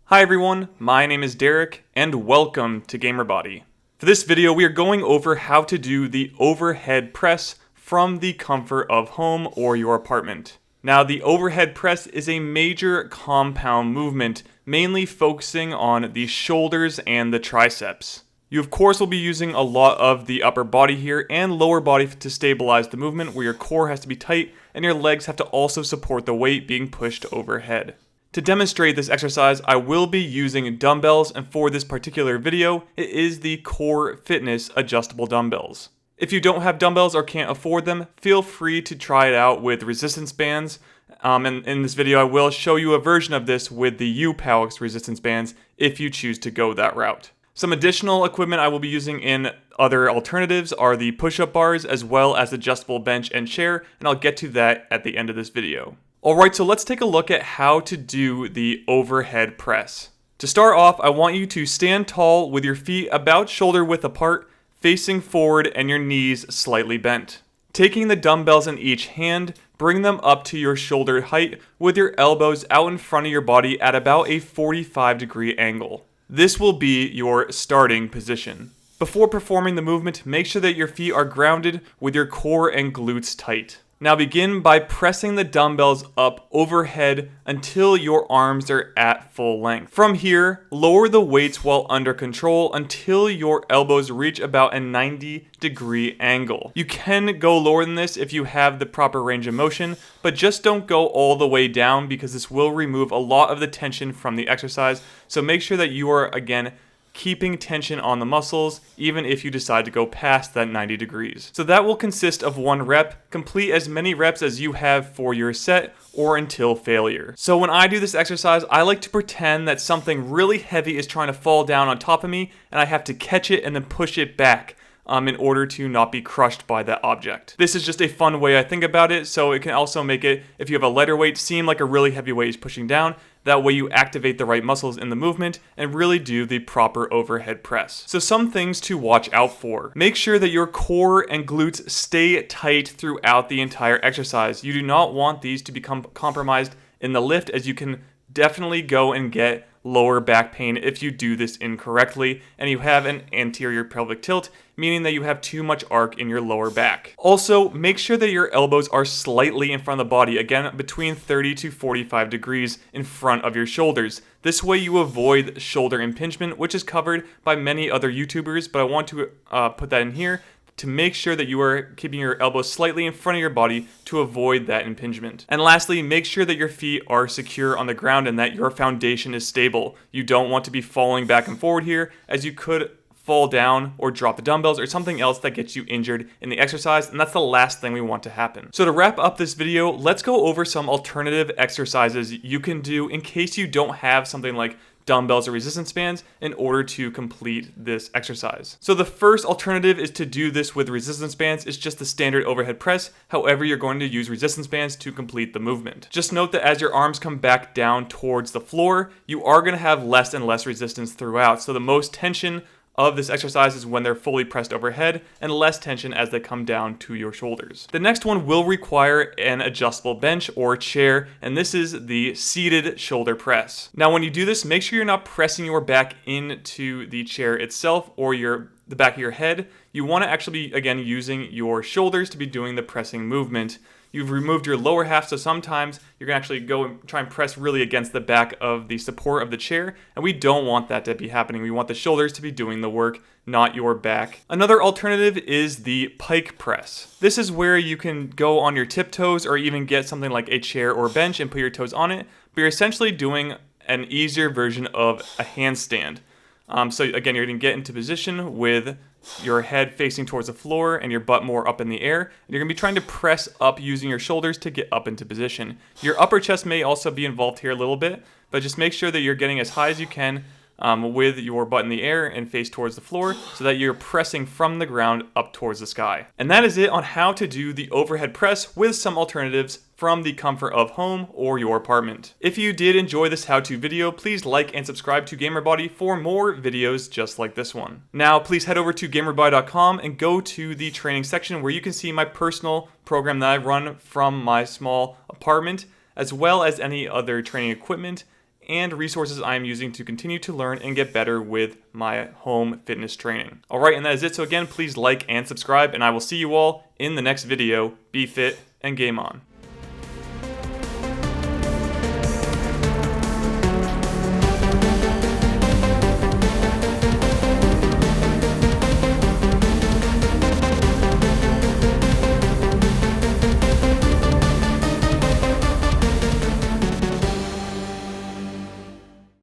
Hi everyone, my name is Derek, and welcome to GamerBody. For this video, we are going over how to do the overhead press from the comfort of home or your apartment. Now, the overhead press is a major compound movement, mainly focusing on the shoulders and the triceps. You of course will be using a lot of the upper body here and lower body to stabilize the movement, where your core has to be tight and your legs have to also support the weight being pushed overhead. To demonstrate this exercise, I will be using dumbbells, and for this particular video, it is the Core Fitness adjustable dumbbells. If you don't have dumbbells or can't afford them, feel free to try it out with resistance bands. And in this video, I will show you a version of this with the U-Power resistance bands if you choose to go that route. Some additional equipment I will be using in other alternatives are the push-up bars as well as adjustable bench and chair, and I'll get to that at the end of this video. Alright, so let's take a look at how to do the overhead press. To start off, I want you to stand tall with your feet about shoulder width apart, facing forward and your knees slightly bent. Taking the dumbbells in each hand, bring them up to your shoulder height with your elbows out in front of your body at about a 45-degree angle. This will be your starting position. Before performing the movement, make sure that your feet are grounded with your core and glutes tight. Now begin by pressing the dumbbells up overhead until your arms are at full length. From here, lower the weights while under control until your elbows reach about a 90-degree angle. You can go lower than this if you have the proper range of motion, but just don't go all the way down because this will remove a lot of the tension from the exercise. So make sure that you are, again, keeping tension on the muscles, even if you decide to go past that 90 degrees. So that will consist of one rep. Complete as many reps as you have for your set or until failure. So when I do this exercise, I like to pretend that something really heavy is trying to fall down on top of me, and I have to catch it and then push it back in order to not be crushed by that object. This is just a fun way I think about it, so it can also make it, if you have a lighter weight, seem like a really heavy weight is pushing down. That way you activate the right muscles in the movement and really do the proper overhead press. So some things to watch out for. Make sure that your core and glutes stay tight throughout the entire exercise. You do not want these to become compromised in the lift, as you can definitely go and get lower back pain if you do this incorrectly and you have an anterior pelvic tilt, meaning that you have too much arc in your lower back. Also, make sure that your elbows are slightly in front of the body, again between 30 to 45 degrees in front of your shoulders. This way you avoid shoulder impingement, which is covered by many other YouTubers, but I want to put that in here to make sure that you are keeping your elbows slightly in front of your body to avoid that impingement. And lastly, make sure that your feet are secure on the ground and that your foundation is stable. You don't want to be falling back and forward here, as you could fall down or drop the dumbbells or something else that gets you injured in the exercise, and that's the last thing we want to happen. So to wrap up this video, let's go over some alternative exercises you can do in case you don't have something like dumbbells or resistance bands in order to complete this exercise. So the first alternative is to do this with resistance bands. It's just the standard overhead press. However, you're going to use resistance bands to complete the movement. Just note that as your arms come back down towards the floor, you are going to have less and less resistance throughout. So the most tension of this exercise is when they're fully pressed overhead, and less tension as they come down to your shoulders. The next one will require an adjustable bench or chair, and this is the seated shoulder press. Now when you do this, make sure you're not pressing your back into the chair itself or the back of your head. You want to actually be, again, using your shoulders to be doing the pressing movement. You've removed your lower half, so sometimes you're going to actually go and try and press really against the back of the support of the chair, and we don't want that to be happening. We want the shoulders to be doing the work, not your back. Another alternative is the pike press. This is where you can go on your tiptoes or even get something like a chair or bench and put your toes on it, but you're essentially doing an easier version of a handstand. So again, you're going to get into position with your head facing towards the floor and your butt more up in the air. And you're going to be trying to press up using your shoulders to get up into position. Your upper chest may also be involved here a little bit, but just make sure that you're getting as high as you can with your butt in the air and face towards the floor so that you're pressing from the ground up towards the sky. And that is it on how to do the overhead press with some alternatives from the comfort of home or your apartment. If you did enjoy this how-to video, please like and subscribe to GamerBody for more videos just like this one. Now, please head over to GamerBody.com and go to the training section where you can see my personal program that I run from my small apartment, as well as any other training equipment and resources I am using to continue to learn and get better with my home fitness training. Alright, and that is it. So again, please like and subscribe, and I will see you all in the next video. Be fit and game on.